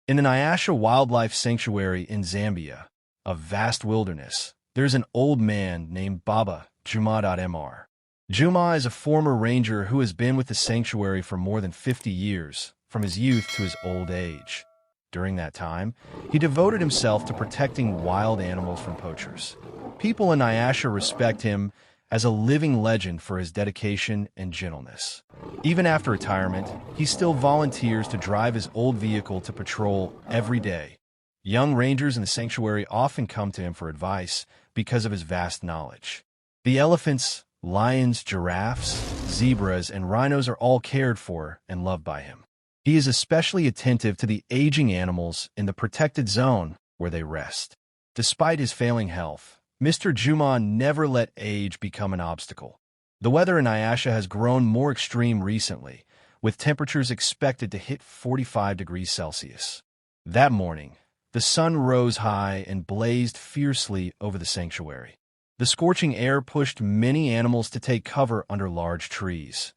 In the Nyasha Wildlife Sanctuary in Zambia, a vast wilderness, there's an old man named Baba Juma.Mr. Juma is a former ranger who has been with the sanctuary for more than 50 years, from his youth to his old age. During that time, he devoted himself to protecting wild animals from poachers. People in Nyasha respect him as a living legend for his dedication and gentleness. Even after retirement, he still volunteers to drive his old vehicle to patrol every day. Young rangers in the sanctuary often come to him for advice because of his vast knowledge. The elephants, lions, giraffes, zebras, and rhinos are all cared for and loved by him. He is especially attentive to the aging animals in the protected zone where they rest. Despite his failing health, Mr. Juma never let age become an obstacle. The weather in Nyasha has grown more extreme recently, with temperatures expected to hit 45 degrees Celsius. That morning, the sun rose high and blazed fiercely over the sanctuary. The scorching air pushed many animals to take cover under large trees.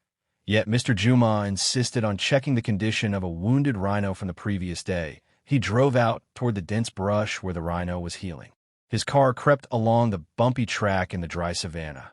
Yet Mr. Juma insisted on checking the condition of a wounded rhino from the previous day. He drove out toward the dense brush where the rhino was healing. His car crept along the bumpy track in the dry savanna.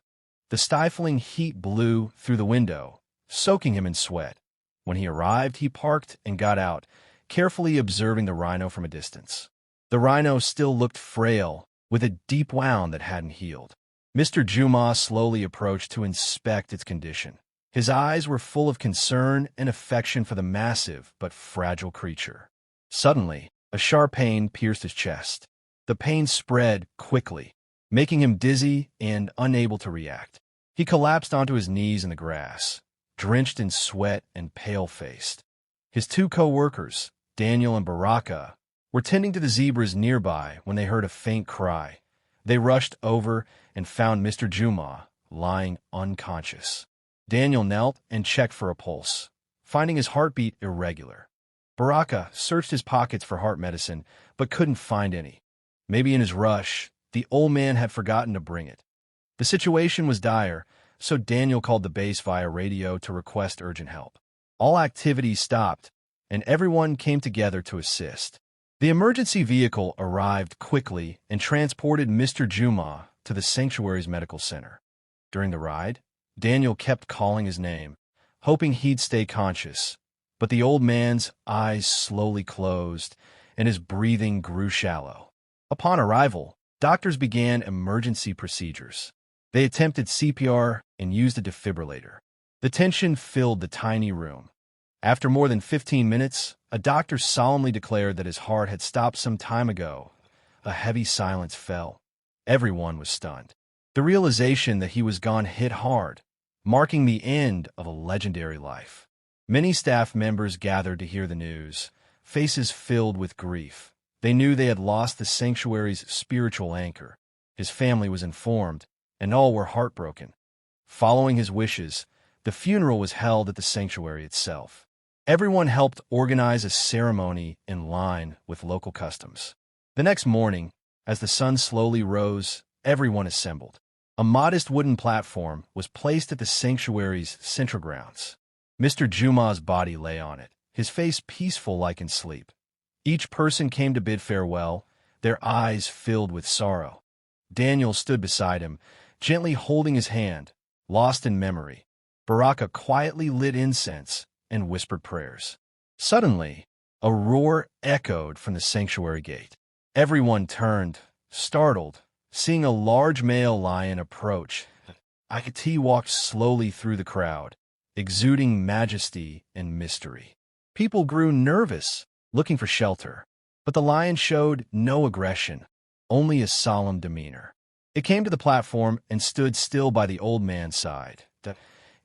The stifling heat blew through the window, soaking him in sweat. When he arrived, he parked and got out, carefully observing the rhino from a distance. The rhino still looked frail, with a deep wound that hadn't healed. Mr. Juma slowly approached to inspect its condition. His eyes were full of concern and affection for the massive but fragile creature. Suddenly, a sharp pain pierced his chest. The pain spread quickly, making him dizzy and unable to react. He collapsed onto his knees in the grass, drenched in sweat and pale-faced. His two co-workers, Daniel and Baraka, were tending to the zebras nearby when they heard a faint cry. They rushed over and found Mr. Juma lying unconscious. Daniel knelt and checked for a pulse, finding his heartbeat irregular. Baraka searched his pockets for heart medicine, but couldn't find any. Maybe in his rush, the old man had forgotten to bring it. The situation was dire, so Daniel called the base via radio to request urgent help. All activities stopped, and everyone came together to assist. The emergency vehicle arrived quickly and transported Mr. Juma to the sanctuary's medical center. During the ride, Daniel kept calling his name, hoping he'd stay conscious, but the old man's eyes slowly closed and his breathing grew shallow. Upon arrival, doctors began emergency procedures. They attempted CPR and used a defibrillator. The tension filled the tiny room. After more than 15 minutes, a doctor solemnly declared that his heart had stopped some time ago. A heavy silence fell. Everyone was stunned. The realization that he was gone hit hard, marking the end of a legendary life. Many staff members gathered to hear the news, faces filled with grief. They knew they had lost the sanctuary's spiritual anchor. His family was informed, and all were heartbroken. Following his wishes, the funeral was held at the sanctuary itself. Everyone helped organize a ceremony in line with local customs. The next morning, as the sun slowly rose, everyone assembled. A modest wooden platform was placed at the sanctuary's central grounds. Mr. Juma's body lay on it, his face peaceful like in sleep. Each person came to bid farewell, their eyes filled with sorrow. Daniel stood beside him, gently holding his hand, lost in memory. Baraka quietly lit incense and whispered prayers. Suddenly, a roar echoed from the sanctuary gate. Everyone turned, startled, seeing a large male lion approach. Ikati walked slowly through the crowd, exuding majesty and mystery. People grew nervous, looking for shelter, but the lion showed no aggression, only a solemn demeanor. It came to the platform and stood still by the old man's side.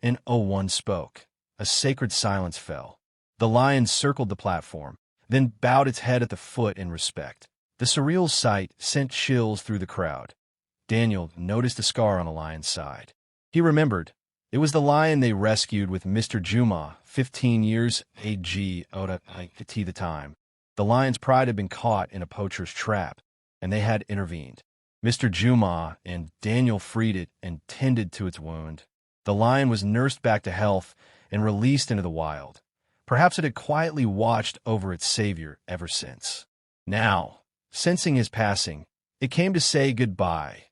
And one spoke. A sacred silence fell. The lion circled the platform, then bowed its head at the foot in respect. The surreal sight sent chills through the crowd. Daniel noticed a scar on the lion's side. He remembered. It was the lion they rescued with Mr. Juma, 15 years AG at the time. The lion's pride had been caught in a poacher's trap, and they had intervened. Mr. Juma and Daniel freed it and tended to its wound. The lion was nursed back to health and released into the wild, Perhaps it had quietly watched over its savior ever since. Now, sensing his passing, it came to say goodbye.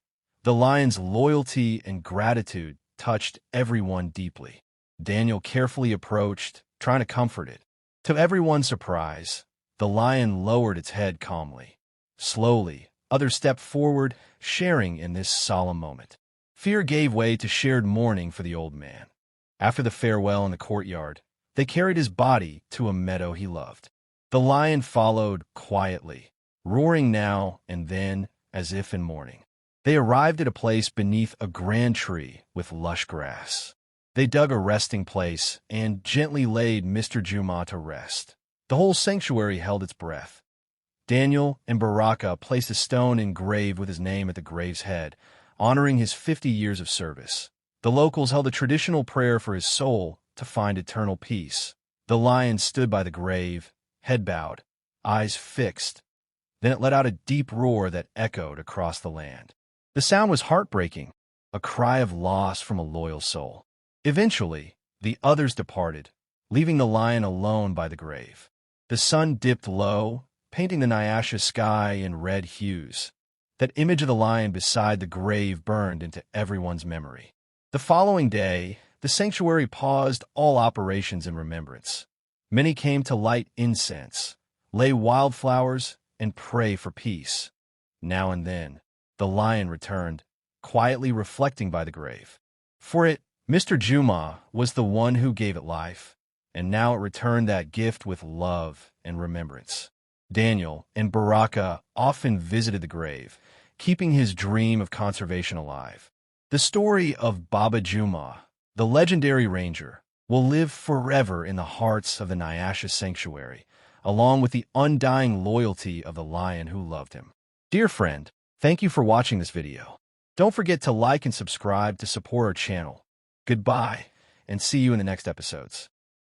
The lion's loyalty and gratitude touched everyone deeply. Daniel carefully approached, trying to comfort it. To everyone's surprise, the lion lowered its head calmly. Slowly, others stepped forward, sharing in this solemn moment. Fear gave way to shared mourning for the old man. After the farewell in the courtyard, they carried his body to a meadow he loved. The lion followed quietly, roaring now and then as if in mourning. They arrived at a place beneath a grand tree with lush grass. They dug a resting place and gently laid Mr. Juma to rest. The whole sanctuary held its breath. Daniel and Baraka placed a stone engraved with his name at the grave's head, honoring his 50 years of service. The locals held a traditional prayer for his soul to find eternal peace. The lion stood by the grave, head bowed, eyes fixed. Then it let out a deep roar that echoed across the land. The sound was heartbreaking, a cry of loss from a loyal soul. Eventually, the others departed, leaving the lion alone by the grave. The sun dipped low, painting the Nyasha sky in red hues. That image of the lion beside the grave burned into everyone's memory. The following day, the sanctuary paused all operations in remembrance. Many came to light incense, lay wildflowers, and pray for peace. Now and then, the lion returned, quietly reflecting by the grave. For it, Mr. Juma was the one who gave it life, and now it returned that gift with love and remembrance. Daniel and Baraka often visited the grave, keeping his dream of conservation alive. The story of Baba Juma, the legendary ranger, will live forever in the hearts of the Nyasha sanctuary, along with the undying loyalty of the lion who loved him. Dear friend, thank you for watching this video. Don't forget to like and subscribe to support our channel. Goodbye, and see you in the next episodes.